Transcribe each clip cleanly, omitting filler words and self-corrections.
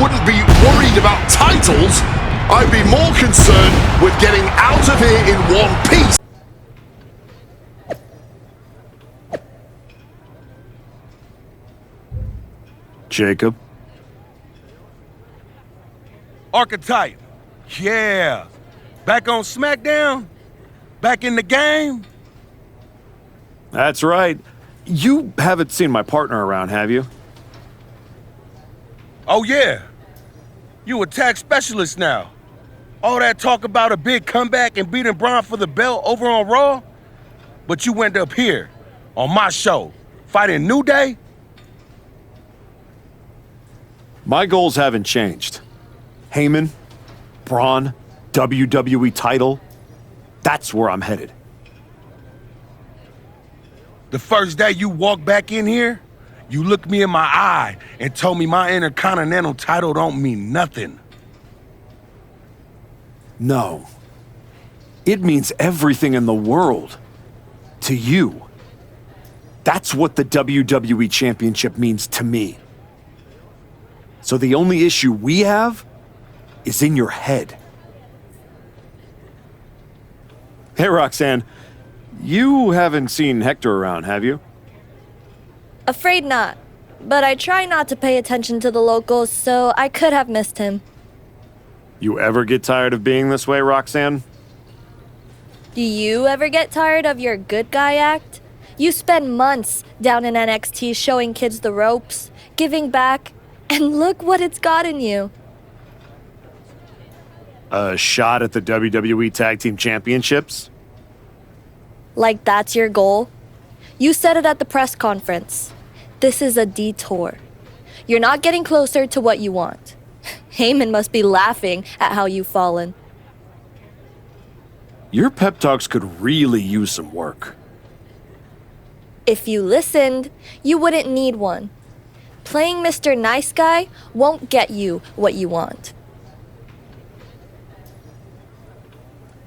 wouldn't be worried about titles. I'd be more concerned with getting out of here in one piece. Jacob? Archetype. Yeah. Back on SmackDown? Back in the game? That's right. You haven't seen my partner around, have you? Oh, yeah. You a tag specialist now. All that talk about a big comeback and beating Braun for the belt over on Raw? But you went up here, on my show, fighting New Day? My goals haven't changed. Heyman, Braun, WWE title. That's where I'm headed. The first day you walked back in here, you looked me in my eye and told me my Intercontinental title don't mean nothing. No. It means everything in the world. To you. That's what the WWE Championship means to me. So the only issue we have is in your head. Hey, Roxanne. You haven't seen Hector around, have you? Afraid not. But I try not to pay attention to the locals, so I could have missed him. You ever get tired of being this way, Roxanne? Do you ever get tired of your good guy act? You spend months down in NXT showing kids the ropes, giving back, and look what it's gotten you. A shot at the WWE Tag Team Championships? Like that's your goal? You said it at the press conference. This is a detour. You're not getting closer to what you want. Heyman must be laughing at how you've fallen. Your pep talks could really use some work. If you listened, you wouldn't need one. Playing Mr. Nice Guy won't get you what you want.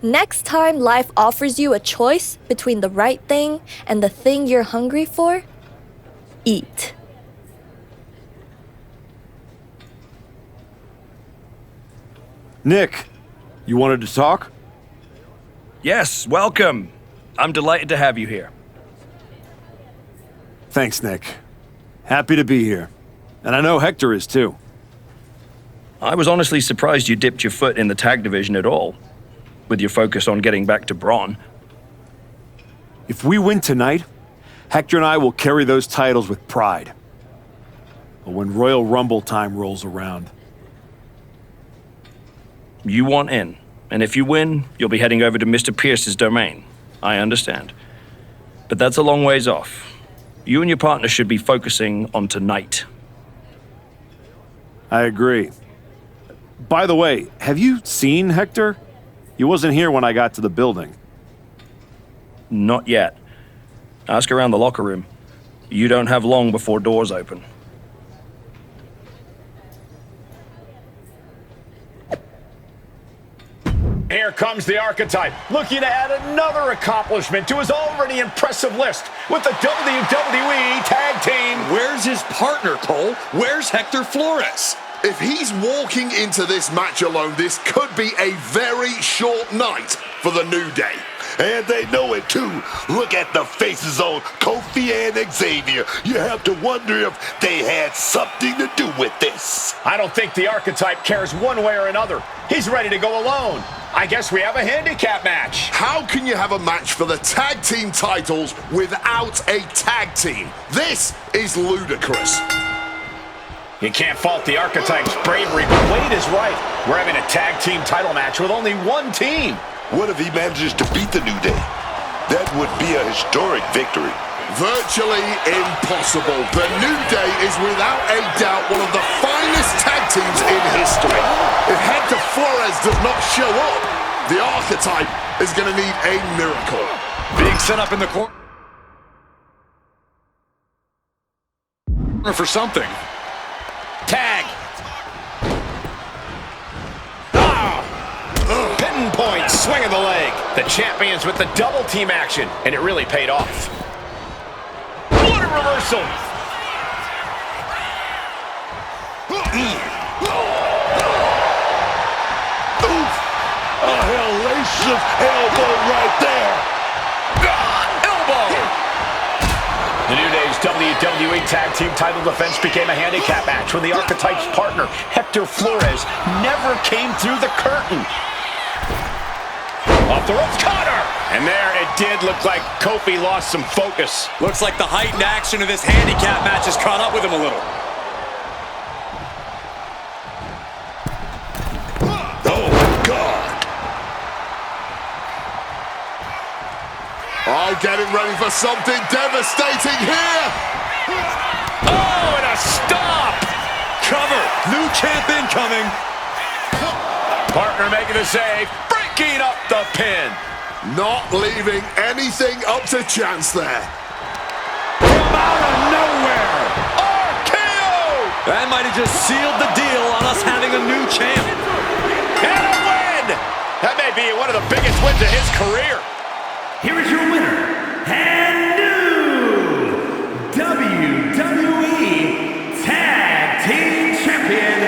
Next time life offers you a choice between the right thing and the thing you're hungry for, eat. Nick, you wanted to talk? Yes, welcome. I'm delighted to have you here. Thanks, Nick. Happy to be here. And I know Hector is too. I was honestly surprised you dipped your foot in the tag division at all, with your focus on getting back to Braun. If we win tonight, Hector and I will carry those titles with pride. But when Royal Rumble time rolls around... You want in, and if you win, you'll be heading over to Mr. Pierce's domain. I understand. But that's a long ways off. You and your partner should be focusing on tonight. I agree. By the way, have you seen Hector? He wasn't here when I got to the building. Not yet. Ask around the locker room. You don't have long before doors open. Here comes the Archetype, looking to add another accomplishment to his already impressive list with the WWE Tag Team. Where's his partner, Cole? Where's Hector Flores? If he's walking into this match alone, this could be a very short night for the New Day. And they know it too. Look at the faces on Kofi and Xavier. You have to wonder if they had something to do with this. I don't think the Archetype cares one way or another. He's ready to go alone. I guess we have a handicap match. How can you have a match for the tag team titles without a tag team? This is ludicrous. You can't fault the Archetype's bravery, but Wade is right. We're having a tag team title match with only one team. What if he manages to beat the New Day? That would be a historic victory. Virtually impossible. The New Day is without a doubt one of the finest tag teams in history. If Hector Flores does not show up, the Archetype is going to need a miracle. Being set up in the corner for something. Tag. Pinpoint swing of the leg. The champions with the double team action, and it really paid off. What a reversal. Oof! A hellacious elbow right there. Elbow! The New Day's WWE Tag Team title defense became a handicap match when the Archetype's partner, Hector Flores, never came through the curtain. Off the ropes, Connor! And there it did look like Kofi lost some focus. Looks like the heightened action of this handicap match has caught up with him a little. Oh, my God. I'm getting ready for something devastating here. Oh, and a stop! Cover. New champ incoming. Partner making the save, breaking up the pin. Not leaving anything up to chance there. From out of nowhere, RKO! That might have just sealed the deal on us having a new champ. And a win! That may be one of the biggest wins of his career. Here is your winner, and new WWE Tag Team Champion,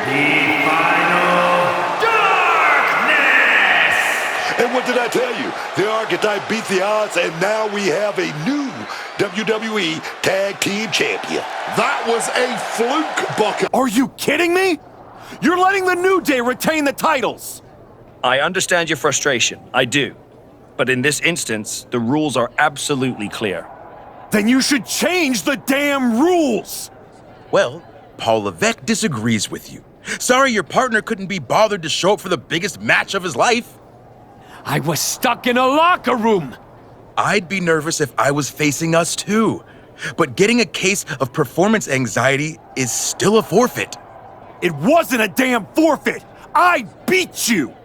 the Final Darkness! And what did I tell you? The Archetype beat the odds, and now we have a new WWE Tag Team Champion. That was a fluke, Bucker. Are you kidding me? You're letting the New Day retain the titles! I understand your frustration. I do. But in this instance, the rules are absolutely clear. Then you should change the damn rules! Well, Paul Levesque disagrees with you. Sorry your partner couldn't be bothered to show up for the biggest match of his life. I was stuck in a locker room. I'd be nervous if I was facing us too. But getting a case of performance anxiety is still a forfeit. It wasn't a damn forfeit! I beat you!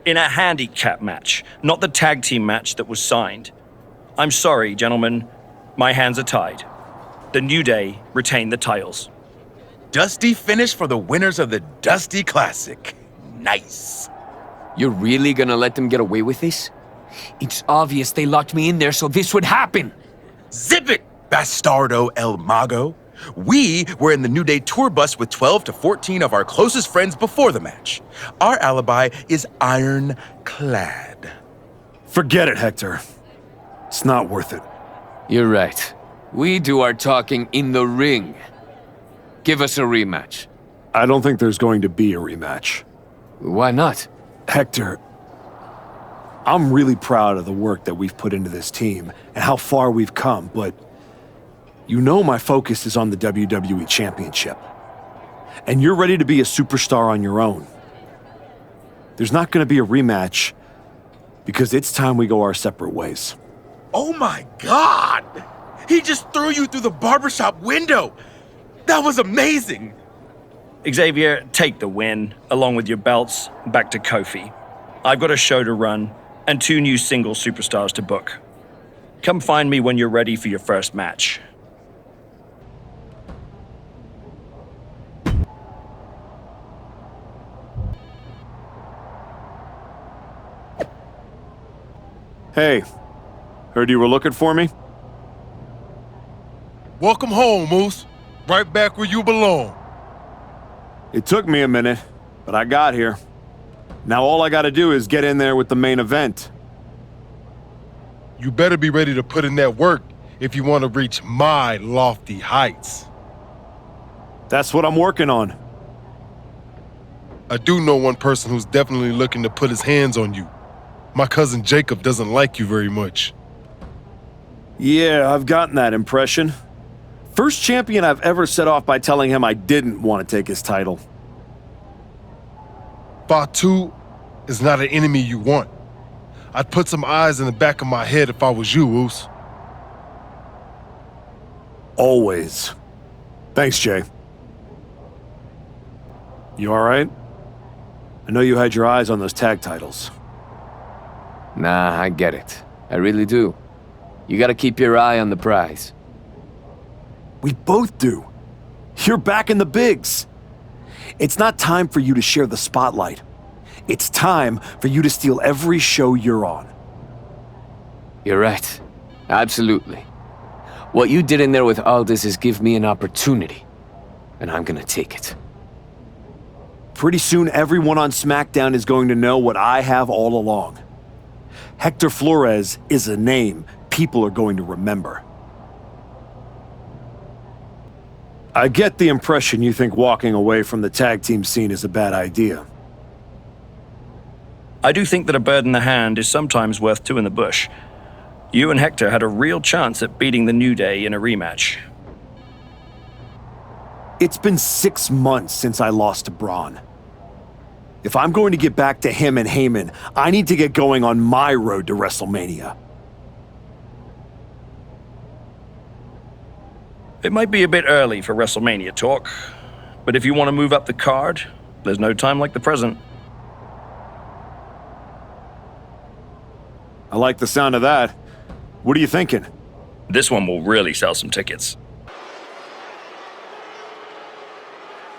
In a handicap match, not the tag team match that was signed. I'm sorry, gentlemen. My hands are tied. The New Day retain the titles. Dusty finish for the winners of the Dusty Classic. Nice. You're really gonna let them get away with this? It's obvious they locked me in there so this would happen. Zip it, Bastardo El Mago. We were in the New Day tour bus with 12 to 14 of our closest friends before the match. Our alibi is ironclad. Forget it, Hector. It's not worth it. You're right. We do our talking in the ring. Give us a rematch. I don't think there's going to be a rematch. Why not? Hector, I'm really proud of the work that we've put into this team and how far we've come, but you know my focus is on the WWE Championship. And you're ready to be a superstar on your own. There's not going to be a rematch because it's time we go our separate ways. Oh my God! He just threw you through the barbershop window! That was amazing! Xavier, take the win, along with your belts, back to Kofi. I've got a show to run and 2 new single superstars to book. Come find me when you're ready for your first match. Hey, heard you were looking for me? Welcome home, Moose. Right back where you belong. It took me a minute, but I got here. Now all I gotta do is get in there with the main event. You better be ready to put in that work if you want to reach my lofty heights. That's what I'm working on. I do know one person who's definitely looking to put his hands on you. My cousin Jacob doesn't like you very much. Yeah, I've gotten that impression. First champion I've ever set off by telling him I didn't want to take his title. Fatu is not an enemy you want. I'd put some eyes in the back of my head if I was you, Oos. Always. Thanks, Jay. You all right? I know you had your eyes on those tag titles. Nah, I get it. I really do. You gotta keep your eye on the prize. We both do. You're back in the bigs. It's not time for you to share the spotlight. It's time for you to steal every show you're on. You're right. Absolutely. What you did in there with Aldis is give me an opportunity, and I'm gonna take it. Pretty soon, everyone on SmackDown is going to know what I have all along. Hector Flores is a name people are going to remember. I get the impression you think walking away from the tag team scene is a bad idea. I do think that a bird in the hand is sometimes worth two in the bush. You and Hector had a real chance at beating the New Day in a rematch. It's been 6 months since I lost to Braun. If I'm going to get back to him and Heyman, I need to get going on my road to WrestleMania. It might be a bit early for WrestleMania talk, but if you want to move up the card, there's no time like the present. I like the sound of that. What are you thinking? This one will really sell some tickets.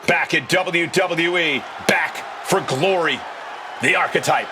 Back at WWE, back for glory, the Archetype.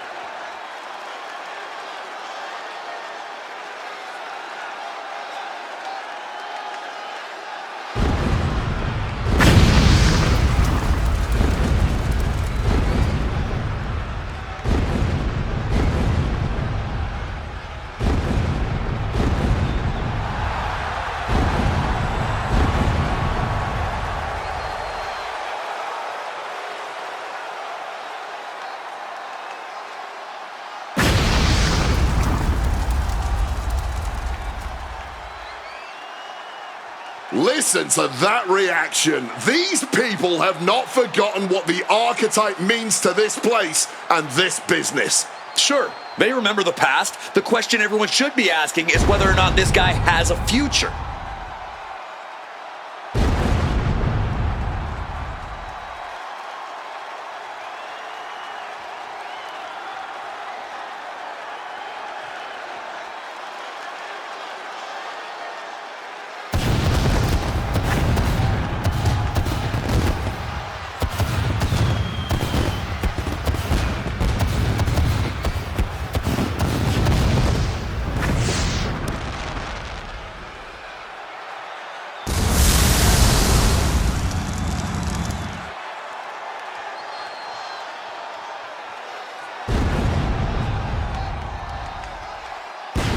Listen to that reaction. These people have not forgotten what the Archetype means to this place and this business. Sure, they remember the past. The question everyone should be asking is whether or not this guy has a future.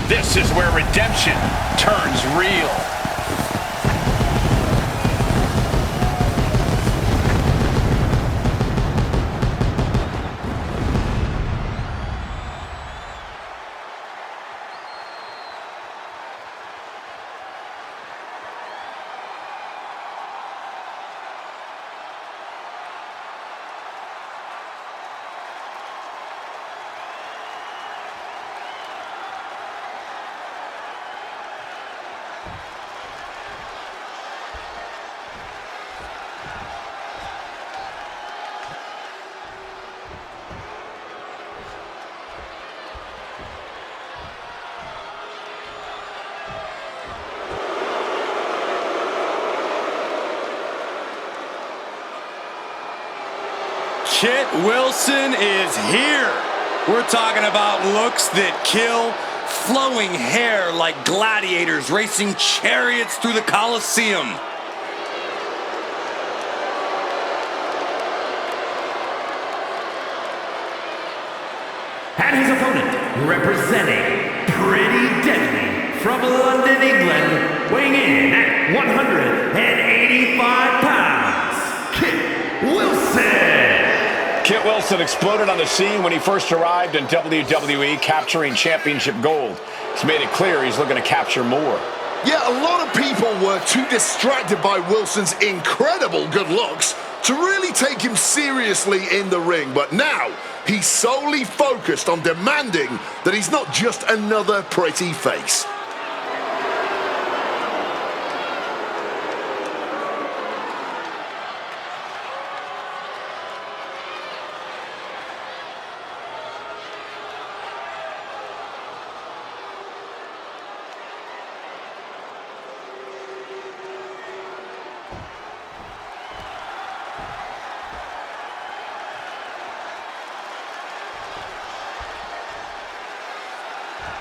This is where redemption turns real. Kit Wilson is here. We're talking about looks that kill, flowing hair like gladiators racing chariots through the Coliseum. And his opponent, representing Pretty Deadly from London, England, weighing in at 185 pounds, Kit Wilson. Kit Wilson exploded on the scene when he first arrived in WWE, capturing championship gold. He's made it clear he's looking to capture more. Yeah, a lot of people were too distracted by Wilson's incredible good looks to really take him seriously in the ring. But now, he's solely focused on demanding that he's not just another pretty face.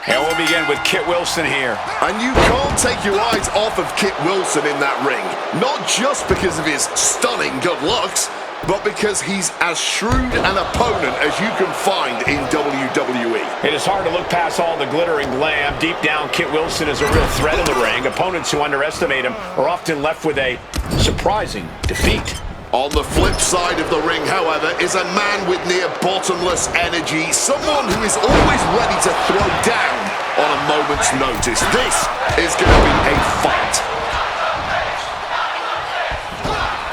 And we'll begin with Kit Wilson here. And you can't take your eyes off of Kit Wilson in that ring. Not just because of his stunning good looks, but because he's as shrewd an opponent as you can find in WWE. It is hard to look past all the glitter and glam. Deep down, Kit Wilson is a real threat in the ring. Opponents who underestimate him are often left with a surprising defeat. On the flip side of the ring, however, is a man with near bottomless energy, someone who is always ready to throw down on a moment's notice. This is going to be a fight.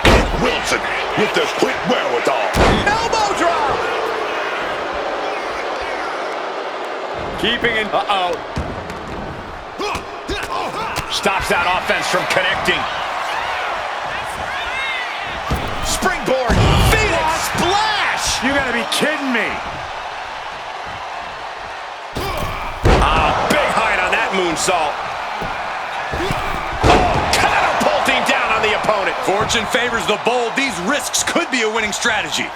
Kit Wilson with the quick wherewithal. Elbow drop! Keeping it. Uh-oh. Stops that offense from connecting. Springboard, Phoenix splash! You gotta be kidding me. Big height on that moonsault. Oh, catapulting down on the opponent. Fortune favors the bold. These risks could be a winning strategy.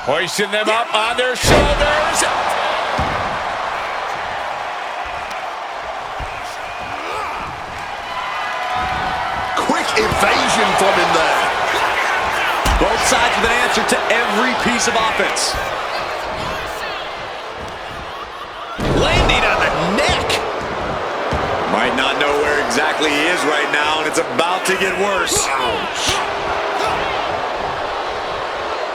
Hoisting them up on their shoulders. Quick evasion from him there. Both sides with an answer to every piece of offense. Landing on the neck. Might not know where exactly he is right now, and it's about to get worse. Ouch.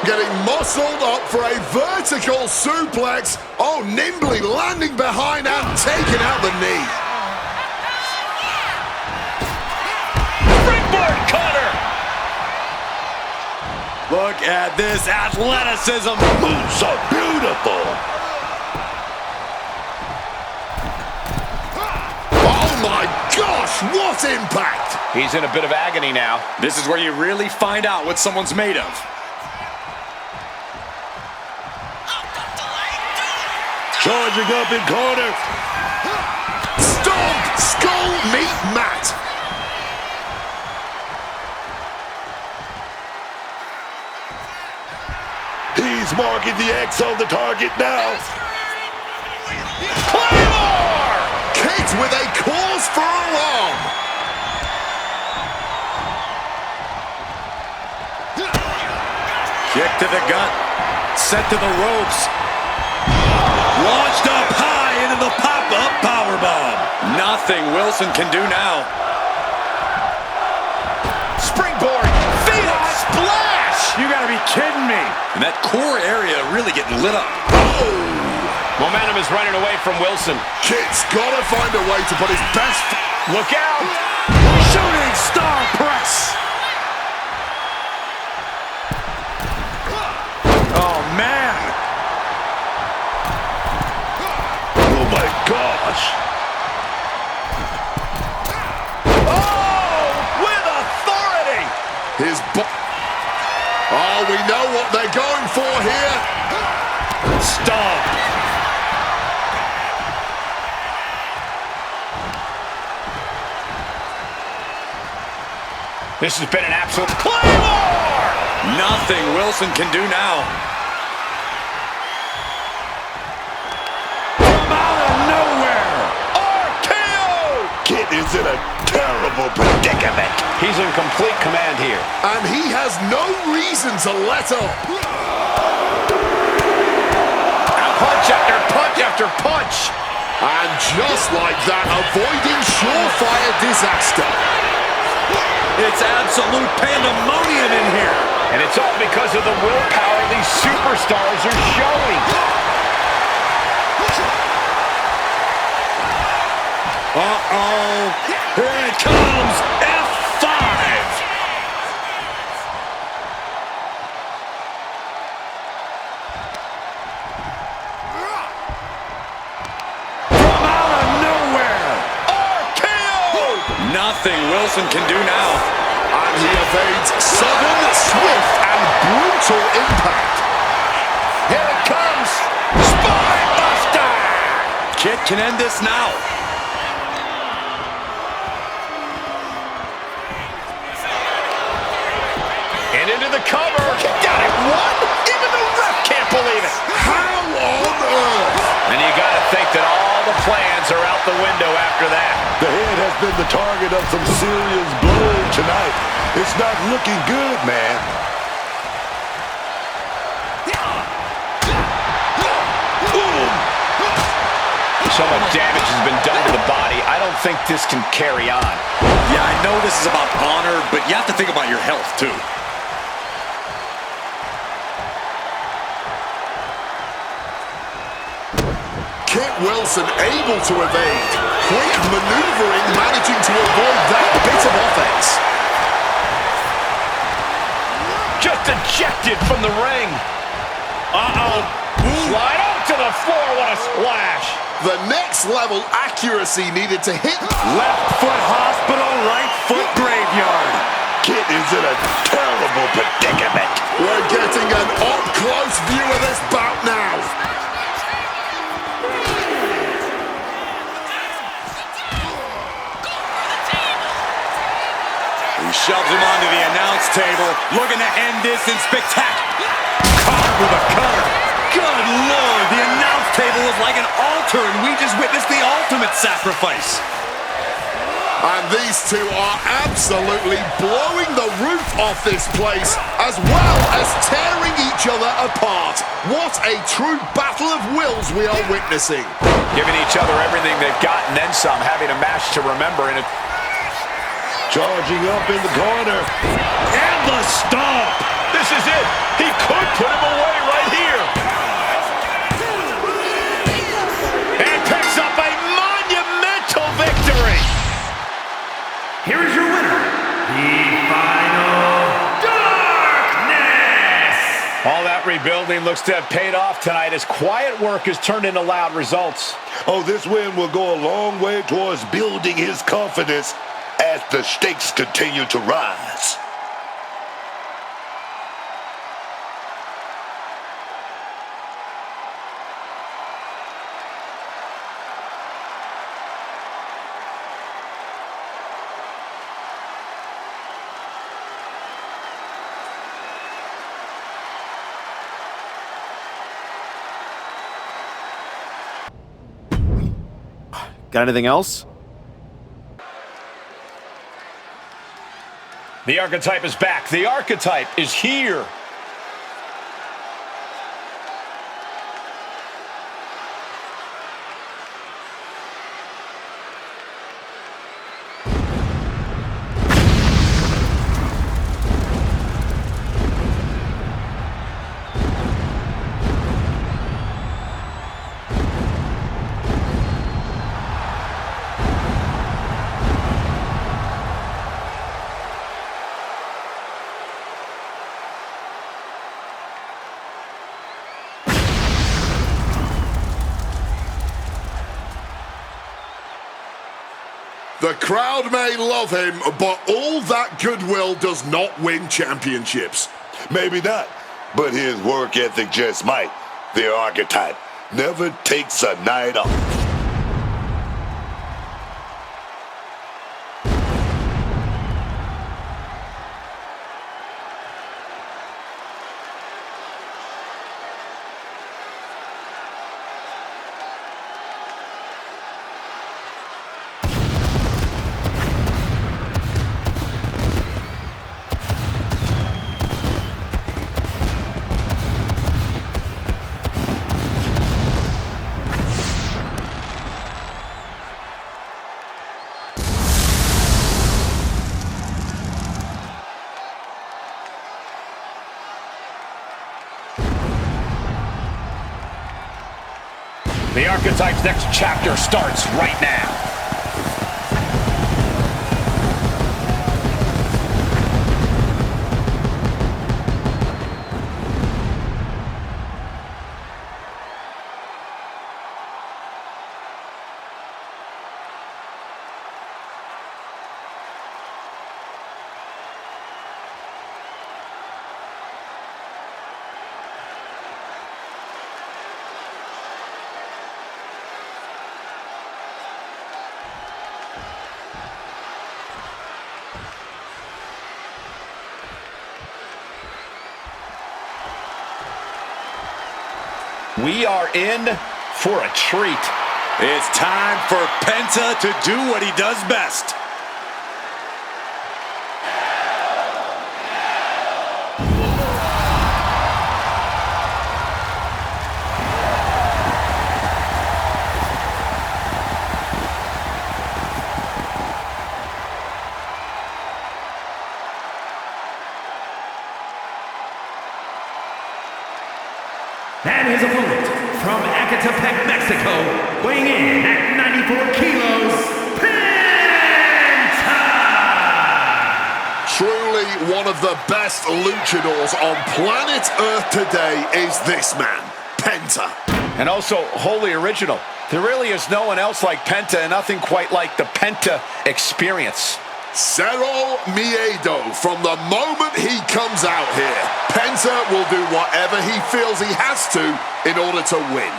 Getting muscled up for a vertical suplex. Oh, nimbly landing behind and taking out the knee. Springboard cutter. Look at this athleticism. Ooh, so beautiful. Oh my gosh, what impact! He's in a bit of agony now. This is where you really find out what someone's made of. Charging up in corner. Stomp! Skull meet mat! He's marking the X on the target now. Claymore! Kit with a cause for alarm. Kick to the gut. Set to the ropes. Launched up high into the pop-up powerbomb. Nothing Wilson can do now. Springboard, Phoenix splash! You gotta be kidding me. And that core area really getting lit up. Momentum is running away from Wilson. Kit's gotta find a way to put his best. Look out! Shooting star press. Oh, man. Oh my gosh. Oh, with authority! His Oh, we know what they're going for here. Stomp. This has been an absolute Claymore! Nothing Wilson can do now. From out of nowhere. RKO! Kit is in a terrible predicament. He's in complete command here. And he has no reason to let up. Punch after punch after punch. And just like that, avoiding surefire disaster. It's absolute pandemonium in here. And it's all because of the willpower these superstars are showing. Uh-oh. Here it comes. F5. From out of nowhere. RKO! Nothing Wilson can do now. And he evades sudden, swift, and brutal impact. Here it comes. Spine buster! Kit can end this now. And into the cover. He got it. One? Even the ref can't believe it. How on earth? And you got to think that all the plans are out the window after that. The head has been the target of some serious blows tonight. It's not looking good, man. So much damage has been done to the body. I don't think this can carry on. Yeah, I know this is about honor, but you have to think about your health, too. Kit Wilson able to evade. Quick maneuvering, managing to avoid that bit of offense. Just ejected from the ring. Slide up to the floor. What a splash. The next level accuracy needed to hit. Left foot hospital, right foot graveyard. Kit is in a terrible predicament. We're getting an up-close view of this bout now. He shoves him onto the announce table, looking to end this in spectacular. Caught with a cutter. Good Lord, the announce table was like an altar, and we just witnessed the ultimate sacrifice. And these two are absolutely blowing the roof off this place, as well as tearing each other apart. What a true battle of wills we are witnessing. Giving each other everything they've got and then some, having a match to remember in it. Charging up in the corner. And the stomp. This is it. He could put him away right here. And picks up a monumental victory. Here is your winner, the Final Darkness! All that rebuilding looks to have paid off tonight as quiet work has turned into loud results. Oh, this win will go a long way towards building his confidence as the stakes continue to rise. Got anything else? The archetype is back. The archetype is here. The crowd may love him, but all that goodwill does not win championships. Maybe not, but his work ethic just might. The archetype never takes a night off. The archetype's next chapter starts right now. We are in for a treat. It's time for Penta to do what he does best. And his opponent from Ecatepec, Mexico, weighing in at 94 kilos, Penta! Truly one of the best luchadors on planet Earth today is this man, Penta. And also wholly original. There really is no one else like Penta, and nothing quite like the Penta experience. Cero Miedo, from the moment he comes out here, Penta will do whatever he feels he has to in order to win.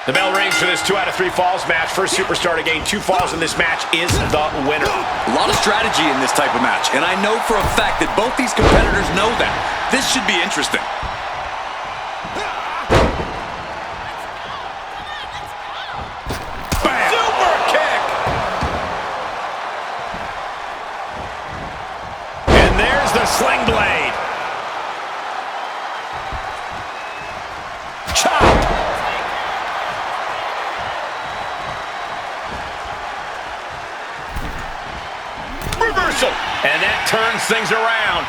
The bell rings for this 2 out of 3 falls match. First superstar to gain 2 falls in this match is the winner. A lot of strategy in this type of match, and I know for a fact that both these competitors know that. This should be interesting. Bam. Super kick! And there's the sling blade. Chop! Reversal, and that turns things around.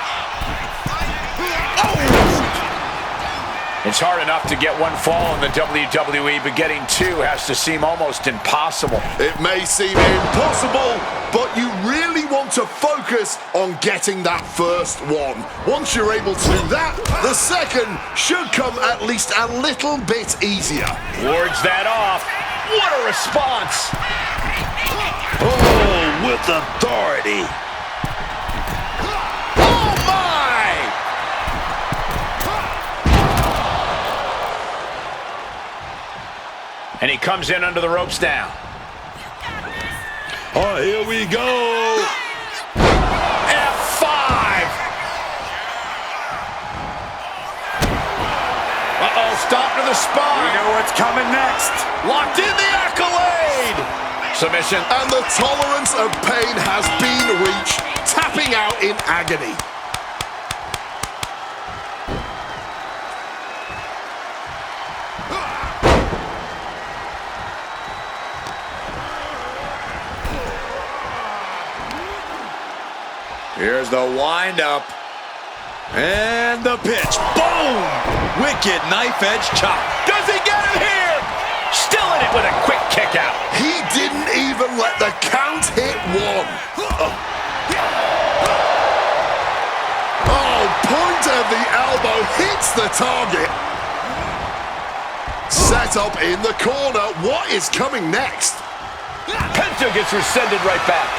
It's hard enough to get 1 fall in the WWE, but getting 2 has to seem almost impossible. It may seem impossible, but you really want to focus on getting that first one. Once you're able to do that, the second should come at least a little bit easier. Wards that off. What a response! Oh, with authority. Oh my! And he comes in under the ropes now. Oh, here we go. F5! Uh-oh, stop to the spine. We know what's coming next. Locked in the accolade! Submission. And the tolerance of pain has been reached, tapping out in agony. Here's the wind-up. And the pitch. Boom! Wicked knife-edge chop. Does he get him here? Still in it with a quick kick out. He didn't even let the count hit 1. Oh, point of the elbow hits the target. Set up in the corner. What is coming next? Penta gets rescinded right back.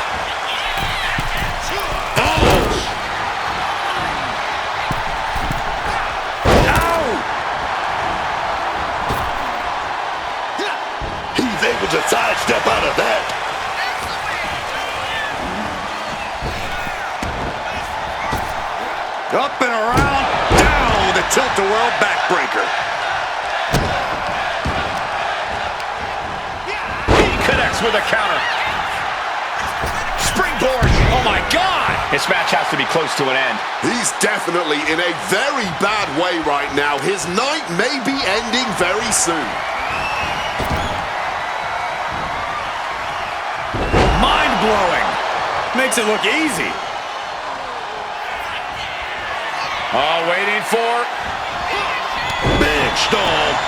To sidestep out of that. Up and around, down with a tilt-a-whirl backbreaker. He connects with a counter. Springboard. Oh my God! This match has to be close to an end. He's definitely in a very bad way right now. His night may be ending very soon. Mind-blowing. Makes it look easy. Oh, waiting for... Big stomp.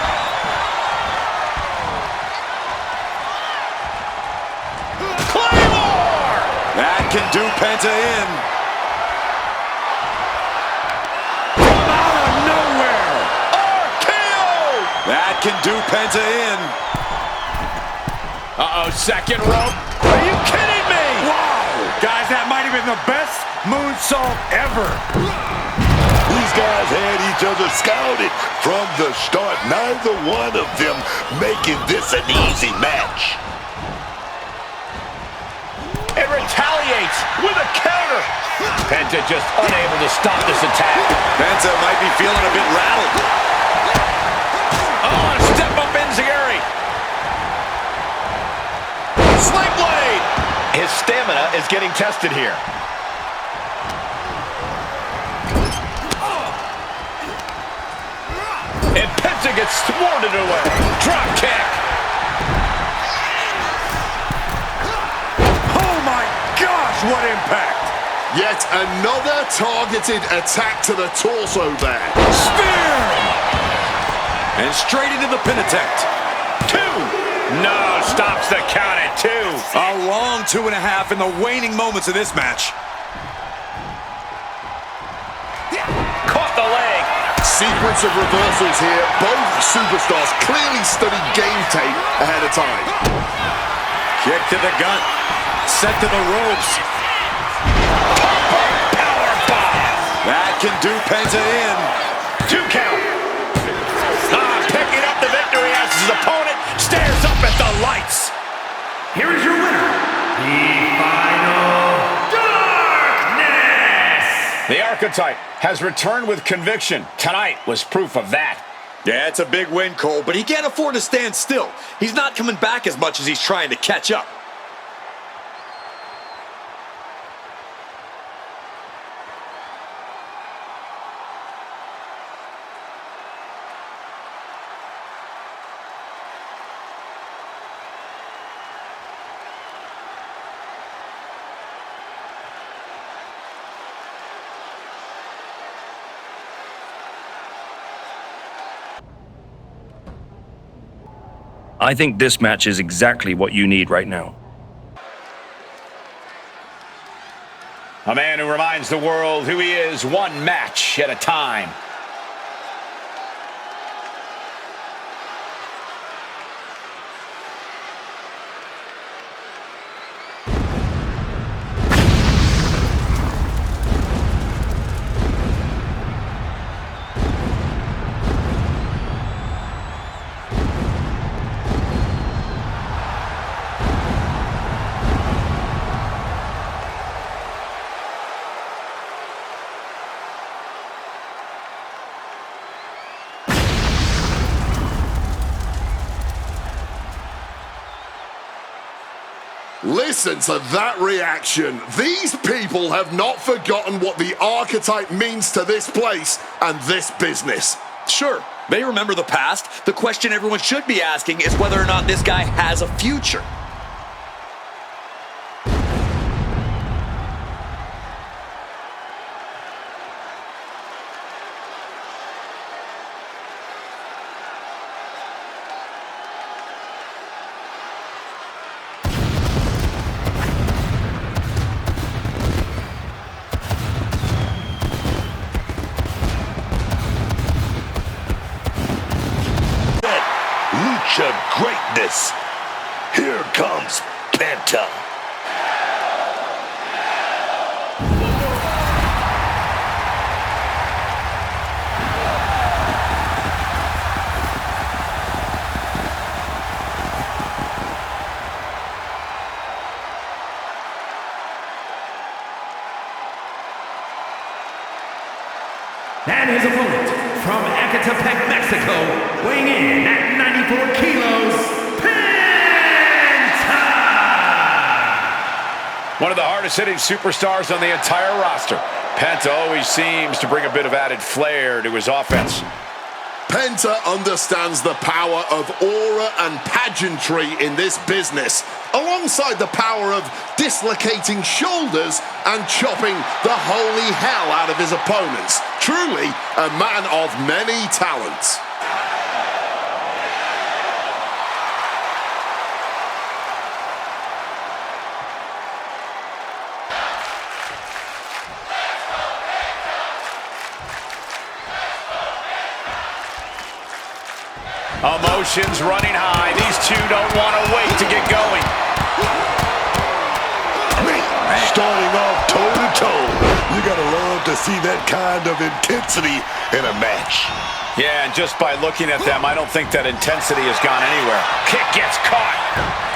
Claymore! That can do Penta in. From out of nowhere. RKO! That can do Penta in. Uh-oh, second rope. Are you kidding me? Wow! Guys, that might have been the best moonsault ever. These guys had each other scouted from the start. Neither one of them making this an easy match. And retaliates with a counter. Penta just unable to stop this attack. Penta might be feeling a bit rattled. Oh, a step up enziguri. Sling blade. His stamina is getting tested here. And Penta gets thwarted away. Drop kick. Oh my gosh, what impact! Yet another targeted attack to the torso there. Spear! And straight into the pin attempt. 2. No, stops the count at 2. A long 2.5 in the waning moments of this match. Caught the leg. Sequence of reversals here. Both superstars clearly studied game tape ahead of time. Kick to the gut. Set to the ropes. That can do Penta in. 2 count. Picking up the victory as his opponent stares up at the lights. Here is your winner, the Final Darkness! The Archetype has returned with conviction. Tonight was proof of that. Yeah, it's a big win, Cole, but he can't afford to stand still. He's not coming back as much as he's trying to catch up. I think this match is exactly what you need right now. A man who reminds the world who he is one match at a time. Listen to that reaction. These people have not forgotten what the Archetype means to this place and this business. Sure, they remember the past. The question everyone should be asking is whether or not this guy has a future. Lucha greatness. Here comes Penta. And his opponent, from Ecatepec, Mexico, weighing in at 94 kilos, Penta! One of the hardest-hitting superstars on the entire roster. Penta always seems to bring a bit of added flair to his offense. Penta understands the power of aura and pageantry in this business, alongside the power of dislocating shoulders and chopping the holy hell out of his opponents. Truly a man of many talents. Emotions running high. These two don't want to wait to get going. Starting see that kind of intensity in a match. Yeah, and just by looking at them, I don't think that intensity has gone anywhere. Kick gets caught.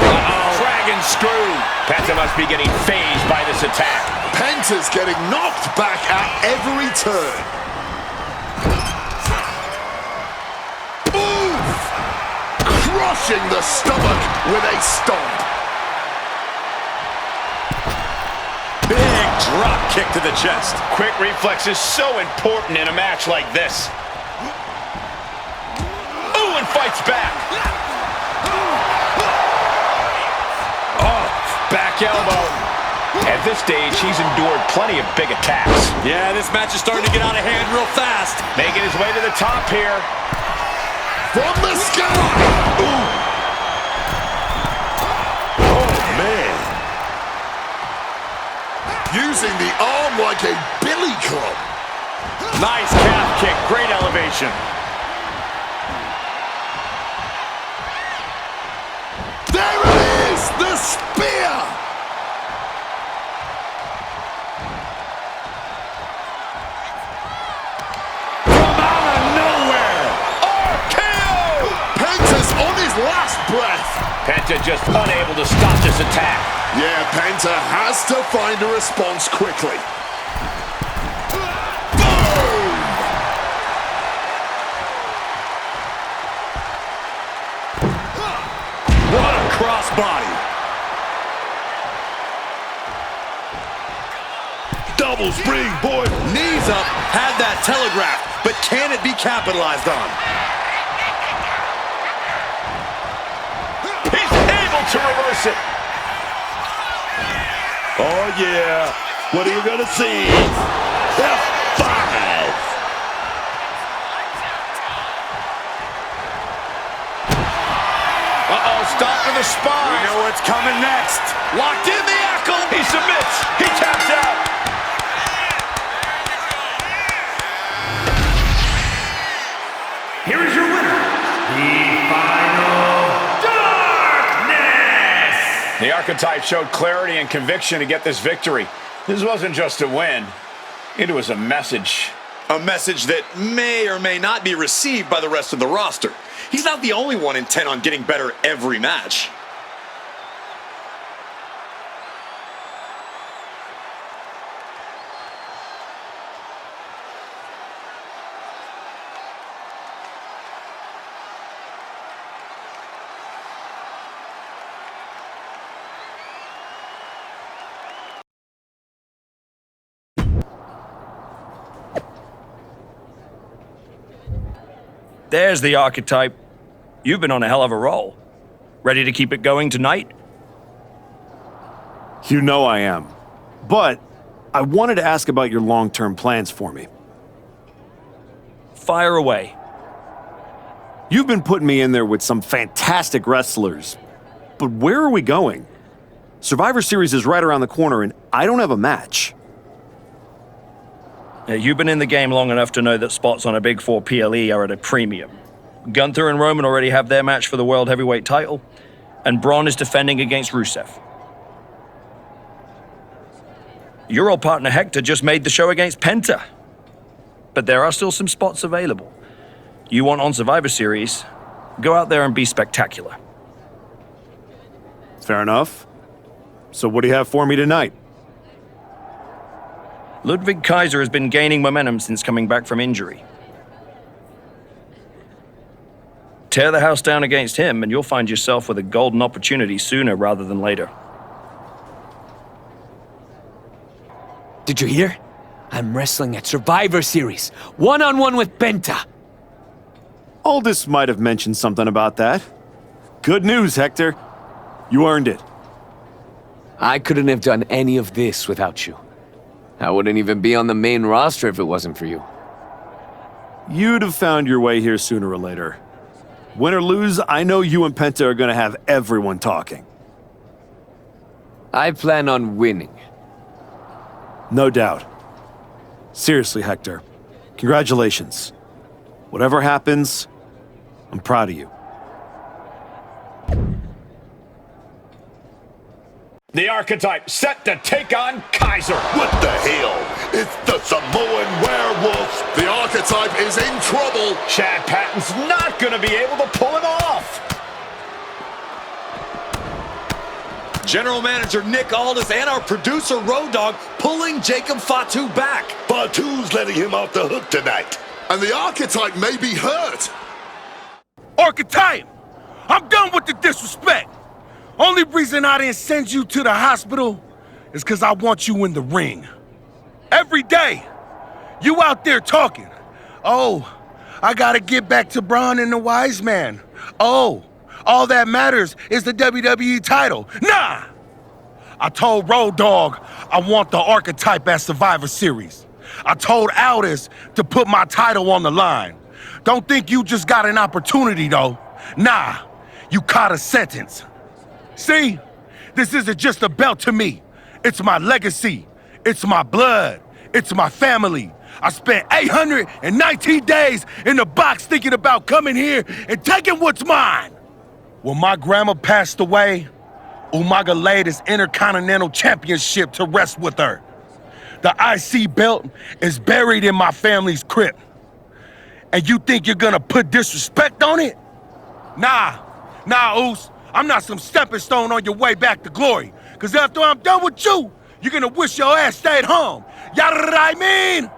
Uh-oh. Dragon screw. Penta must be getting phased by this attack. Penta's getting knocked back at every turn. Oof! Crushing the stomach with a stomp. Big drop kick to the chest. Quick reflex is so important in a match like this. Ooh, and fights back. Oh, back elbow. At this stage, he's endured plenty of big attacks. Yeah, this match is starting to get out of hand real fast. Making his way to the top here. From the sky! Ooh! Oh, man. Using the arm like a billy club. Nice calf kick, great elevation. There it is! The spear! From out of nowhere! RKO! Penta's on his last breath. Penta just unable to stop this attack. Yeah, Penta has to find a response quickly. Boom! What a crossbody. Double springboard. Knees up, had that telegraphed, but can it be capitalized on? He's able to reverse it. Oh, yeah. What are you going to see? F5. Uh-oh, stop to the spine. We know what's coming next. Locked in the ankle. He submits. He taps out. Here is your winner, the Final Darkness! The Archetype showed clarity and conviction to get this victory. This wasn't just a win. It was a message. A message that may or may not be received by the rest of the roster. He's not the only one intent on getting better every match. There's the Archetype. You've been on a hell of a roll. Ready to keep it going tonight? You know I am. But I wanted to ask about your long-term plans for me. Fire away. You've been putting me in there with some fantastic wrestlers. But where are we going? Survivor Series is right around the corner and I don't have a match. You've been in the game long enough to know that spots on a Big 4 PLE are at a premium. Gunther and Roman already have their match for the World Heavyweight title, and Braun is defending against Rusev. Your old partner Hector just made the show against Penta. But there are still some spots available. You want on Survivor Series, go out there and be spectacular. Fair enough. So what do you have for me tonight? Ludwig Kaiser has been gaining momentum since coming back from injury. Tear the house down against him and you'll find yourself with a golden opportunity sooner rather than later. Did you hear? I'm wrestling at Survivor Series, one-on-one with Penta. Aldous might have mentioned something about that. Good news, Hector. You earned it. I couldn't have done any of this without you. I wouldn't even be on the main roster if it wasn't for you. You'd have found your way here sooner or later. Win or lose, I know you and Penta are gonna have everyone talking. I plan on winning. No doubt. Seriously, Hector. Congratulations. Whatever happens, I'm proud of you. The Archetype set to take on Kaiser. What the hell? It's the Samoan werewolf. The Archetype is in trouble. Chad Patton's not going to be able to pull him off. General Manager Nick Aldis and our producer Road Dogg pulling Jacob Fatu back. Fatu's letting him off the hook tonight. And the Archetype may be hurt. Archetype, I'm done with the disrespect. Only reason I didn't send you to the hospital is because I want you in the ring. Every day, you out there talking. Oh, I gotta get back to Braun and the Wise Man. Oh, all that matters is the WWE title. Nah! I told Road Dogg I want the Archetype at Survivor Series. I told Aldis to put my title on the line. Don't think you just got an opportunity, though. Nah, you caught a sentence. See, this isn't just a belt to me. It's my legacy. It's my blood. It's my family. I spent 819 days in the box thinking about coming here and taking what's mine. When my grandma passed away, Umaga laid his Intercontinental Championship to rest with her. The IC belt is buried in my family's crypt. And you think you're gonna put disrespect on it? Nah, Oos. I'm not some stepping stone on your way back to glory. Cause after I'm done with you, you're gonna wish your ass stayed home. You know what I mean?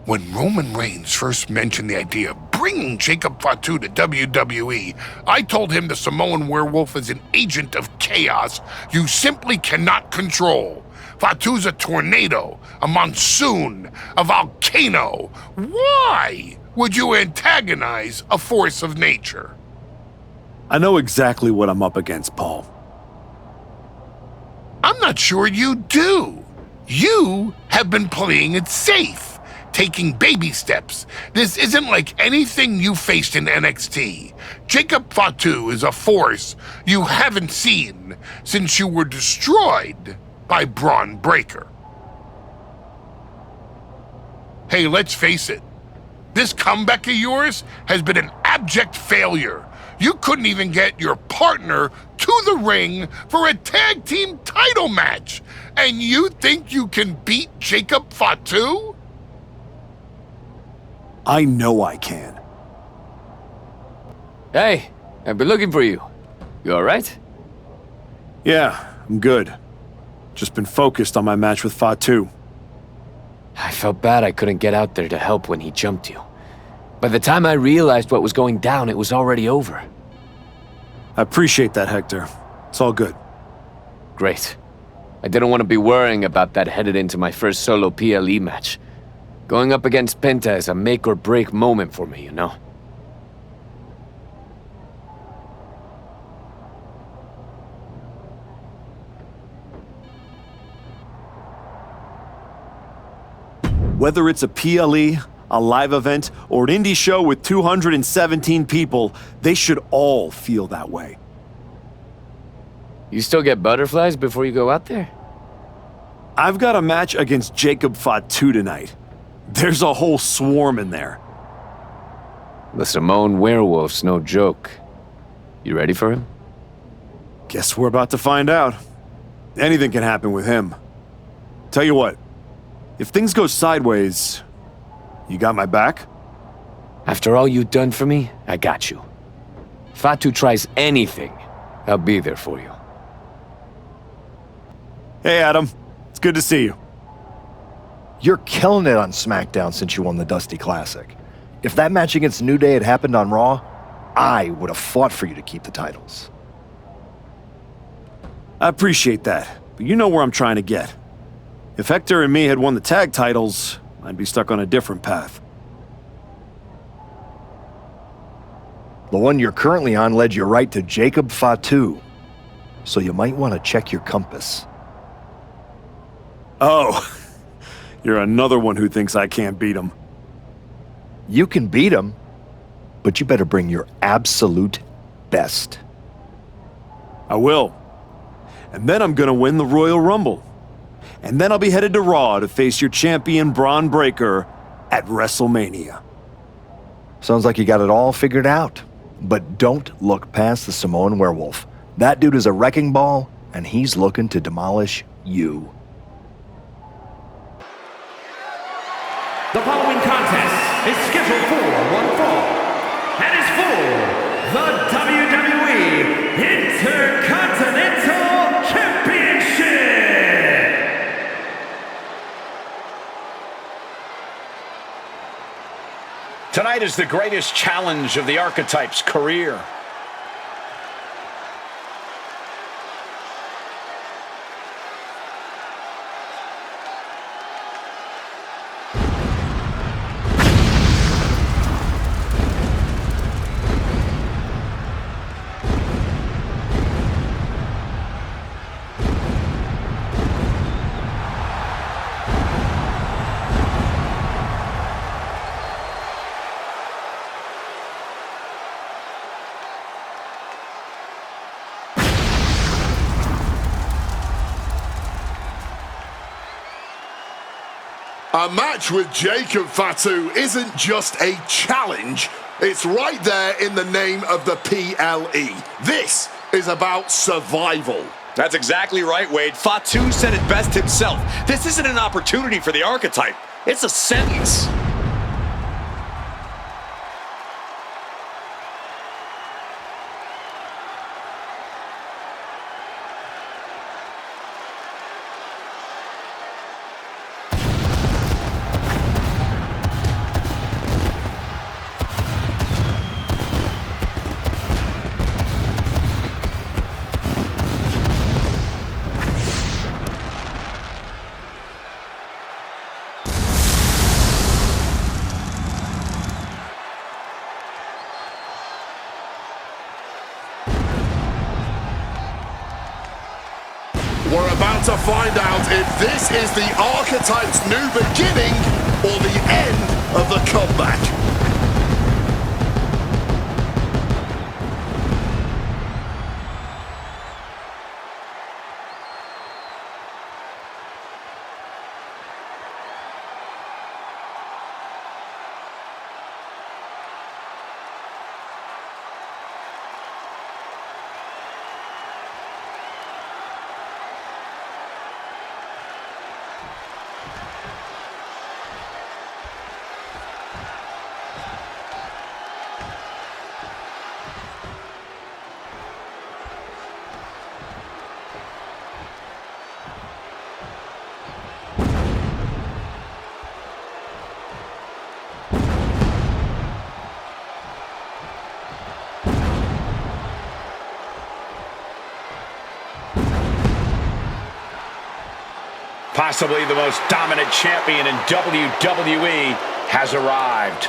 When Roman Reigns first mentioned the idea of bringing Jacob Fatu to WWE, I told him the Samoan werewolf is an agent of chaos you simply cannot control. Fatu's a tornado, a monsoon, a volcano. Why would you antagonize a force of nature? I know exactly what I'm up against, Paul. I'm not sure you do. You have been playing it safe. Taking baby steps. This isn't like anything you faced in NXT. Jacob Fatu is a force you haven't seen since you were destroyed by Braun Breaker. Hey, let's face it. This comeback of yours has been an abject failure. You couldn't even get your partner to the ring for a tag team title match. And you think you can beat Jacob Fatu? I know I can. Hey, I've been looking for you. You alright? Yeah, I'm good. Just been focused on my match with Fatu. I felt bad I couldn't get out there to help when he jumped you. By the time I realized what was going down, it was already over. I appreciate that, Hector. It's all good. Great. I didn't want to be worrying about that headed into my first solo PLE match. Going up against Penta is a make-or-break moment for me, you know? Whether it's a PLE, a live event, or an indie show with 217 people, they should all feel that way. You still get butterflies before you go out there? I've got a match against Jacob Fatu tonight. There's a whole swarm in there. The Samoan werewolf's no joke. You ready for him? Guess we're about to find out. Anything can happen with him. Tell you what, if things go sideways, you got my back? After all you've done for me, I got you. Fatu tries anything, I'll be there for you. Hey, Adam. It's good to see you. You're killing it on SmackDown since you won the Dusty Classic. If that match against New Day had happened on Raw, I would have fought for you to keep the titles. I appreciate that, but you know where I'm trying to get. If Hector and me had won the tag titles, I'd be stuck on a different path. The one you're currently on led you right to Jacob Fatu, so you might want to check your compass. Oh, you're another one who thinks I can't beat him. You can beat him, but you better bring your absolute best. I will. And then I'm gonna win the Royal Rumble. And then I'll be headed to Raw to face your champion Braun Breaker at WrestleMania. Sounds like you got it all figured out. But don't look past the Samoan Werewolf. That dude is a wrecking ball, and he's looking to demolish you. The following contest is scheduled for one fall and is for the WWE Intercontinental Championship. Tonight is the greatest challenge of the Archetype's career. A match with Jacob Fatu isn't just a challenge, it's right there in the name of the PLE. This is about survival. That's exactly right, Wade. Fatu said it best himself. This isn't an opportunity for the Archetype. It's a sentence. We're about to find out if this is the Archetype's new beginning or the end of the comeback. Possibly the most dominant champion in WWE has arrived.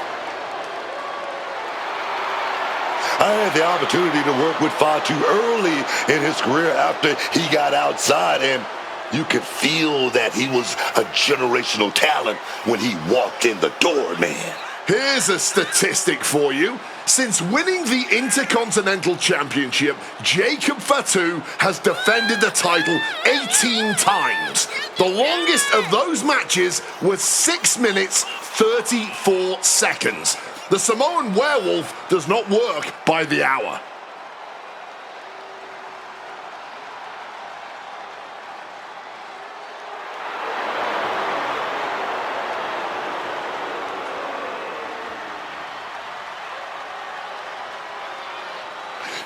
I had the opportunity to work with Fatu early in his career after he got outside, and you could feel that he was a generational talent when he walked in the door, man. Here's a statistic for you. Since winning the Intercontinental Championship, Jacob Fatu has defended the title 18 times. The longest of those matches was 6 minutes, 34 seconds. The Samoan Werewolf does not work by the hour.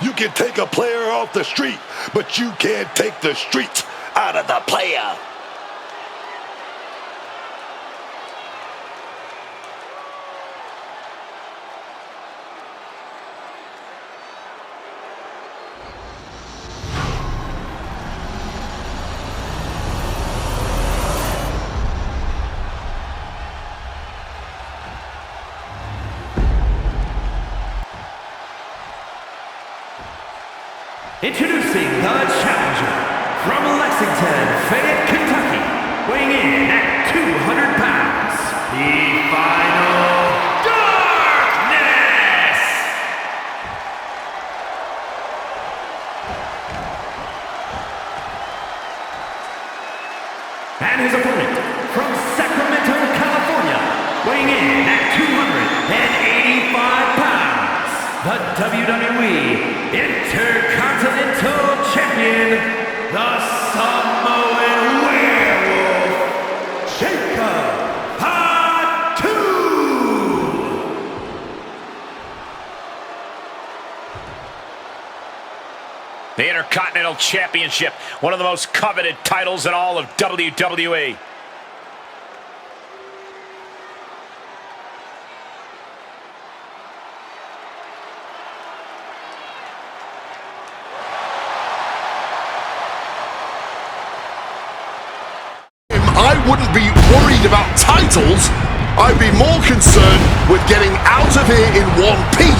You can take a player off the street, but you can't take the streets out of the player. Introducing the challenger from Lexington, Fayette, Kentucky, weighing in at 200 pounds, the Final Darkness! And his opponent from Sacramento, California, weighing in at 285 pounds, the WWE Intercontinental Champion, the Samoan Werewolf, Jacob Fatu! The Intercontinental Championship, one of the most coveted titles in all of WWE. I wouldn't be worried about titles. I'd be more concerned with getting out of here in one piece.